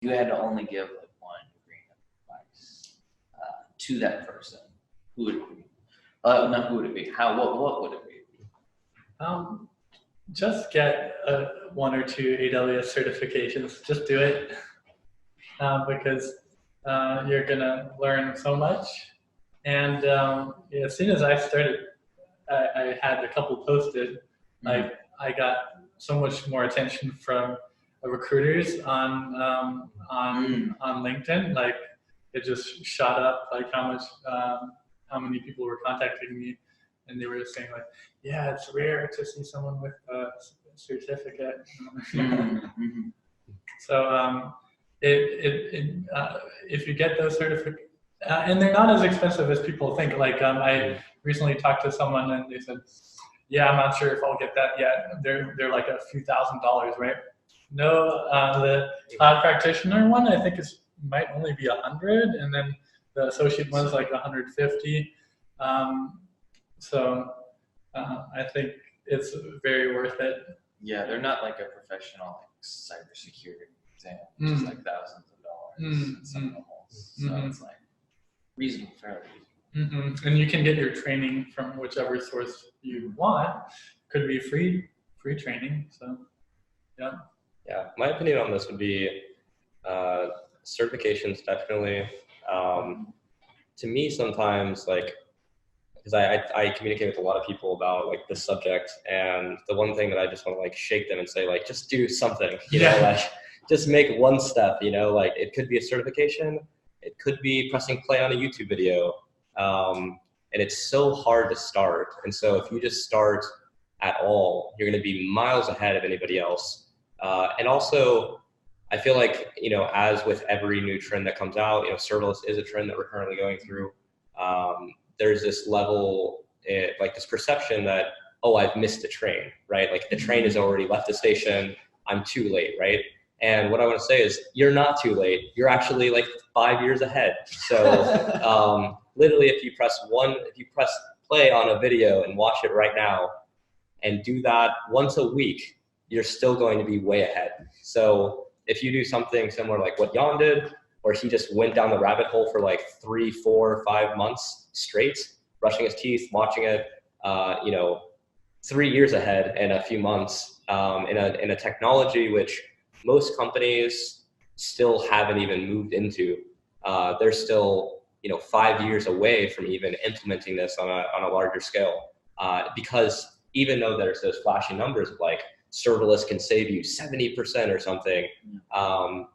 you had to only give like one green advice to that person, who would it be? Not who would it be? What would it be? Just get one or two AWS certifications. Just do it because you're gonna learn so much. And yeah, as soon as I started, I had a couple posted. Like I got so much more attention from recruiters on LinkedIn. Like it just shot up. Like how many people were contacting me, and they were just saying like, yeah, it's rare to see someone with a certificate. So if you get those certificates, and they're not as expensive as people think. Like I recently talked to someone and they said, yeah, I'm not sure if I'll get that yet. They're like a few $1,000s, right? No, the cloud practitioner one I think might only be 100, and then the associate one's like 150. So I think it's very worth it. Yeah, they're not like a professional like cybersecurity exam, which is like thousands of dollars in some of the holes. So it's like reasonable, fairly reasonable. And you can get your training from whichever source you want. Could be free training. So yeah. Yeah, my opinion on this would be certifications definitely. To me, sometimes like, because I communicate with a lot of people about like this subject, and the one thing that I just want to like shake them and say like, just do something, you know, like just make one step, you know, like it could be a certification, it could be pressing play on a YouTube video, and it's so hard to start. And so if you just start at all, you're going to be miles ahead of anybody else. And also, I feel like, you know, as with every new trend that comes out, you know, serverless is a trend that we're currently going through. There's this level, like this perception that, oh, I've missed the train, right? Like the train has already left the station, I'm too late, right? And what I want to say is you're not too late. You're actually like 5 years ahead. So literally if you press play on a video and watch it right now and do that once a week, you're still going to be way ahead. So if you do something similar like what Jan did, or he just went down the rabbit hole for like 3, 4, 5 months straight, brushing his teeth, watching it, you know, 3 years ahead in a few months, in a technology which most companies still haven't even moved into. They're still, you know, 5 years away from even implementing this on a larger scale, because even though there's those flashy numbers of like serverless can save you 70% or something,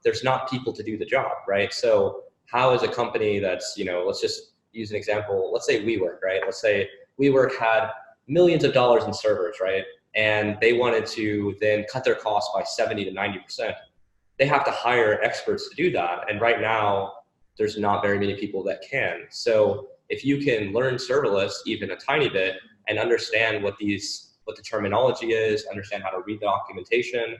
there's not people to do the job, right? So how is a company that's, you know, let's just use an example, let's say WeWork, right? Let's say WeWork had millions of dollars in servers, right? And they wanted to then cut their costs by 70 to 90%. They have to hire experts to do that. And right now, there's not very many people that can. So if you can learn serverless even a tiny bit and understand what the terminology is, understand how to read the documentation,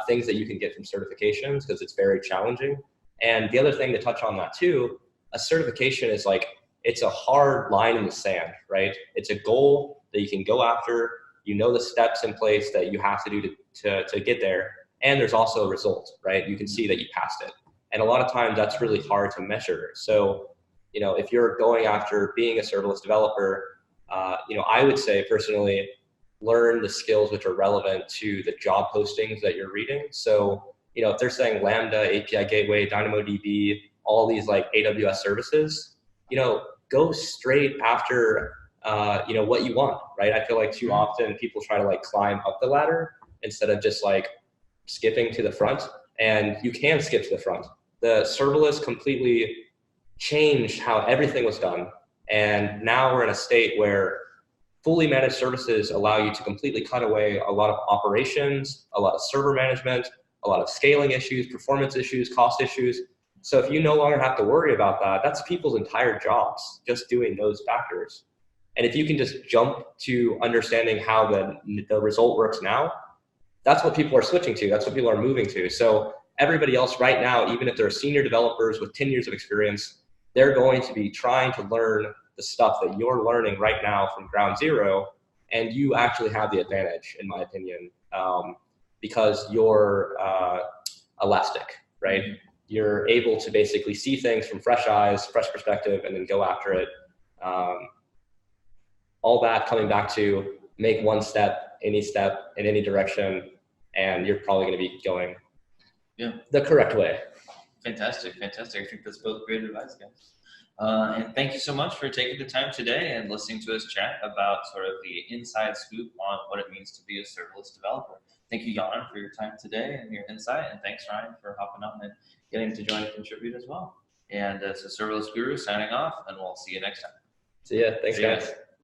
things that you can get from certifications, because it's very challenging. And the other thing to touch on that too, a certification is like, it's a hard line in the sand, right? It's a goal that you can go after. You know the steps in place that you have to do to get there. And there's also a result, right? You can see that you passed it. And a lot of times that's really hard to measure. So, you know, if you're going after being a serverless developer, you know, I would say personally, learn the skills which are relevant to the job postings that you're reading. So, you know, if they're saying Lambda, API Gateway, DynamoDB, all these like AWS services, you know, go straight after, you know, what you want, right? I feel like too often people try to like climb up the ladder instead of just like skipping to the front. And you can skip to the front. The serverless completely changed how everything was done. And now we're in a state where fully managed services allow you to completely cut away a lot of operations, a lot of server management, a lot of scaling issues, performance issues, cost issues. So if you no longer have to worry about that, that's people's entire jobs, just doing those factors. And if you can just jump to understanding how the result works now, that's what people are switching to. That's what people are moving to. So everybody else right now, even if they're senior developers with 10 years of experience, they're going to be trying to learn the stuff that you're learning right now from ground zero. And you actually have the advantage, in my opinion, because you're elastic, right? you're able to basically see things from fresh eyes, fresh perspective, and then go after it. All that coming back to make one step in any direction, and you're probably going to be going the correct way. Fantastic. I think that's both great advice, guys. And thank you so much for taking the time today and listening to us chat about sort of the inside scoop on what it means to be a serverless developer. Thank you, Jan, for your time today and your insight. And thanks, Ryan, for hopping on and getting to join and contribute as well. And it's a Serverless Guru signing off, and we'll see you next time. See ya. Thanks, guys.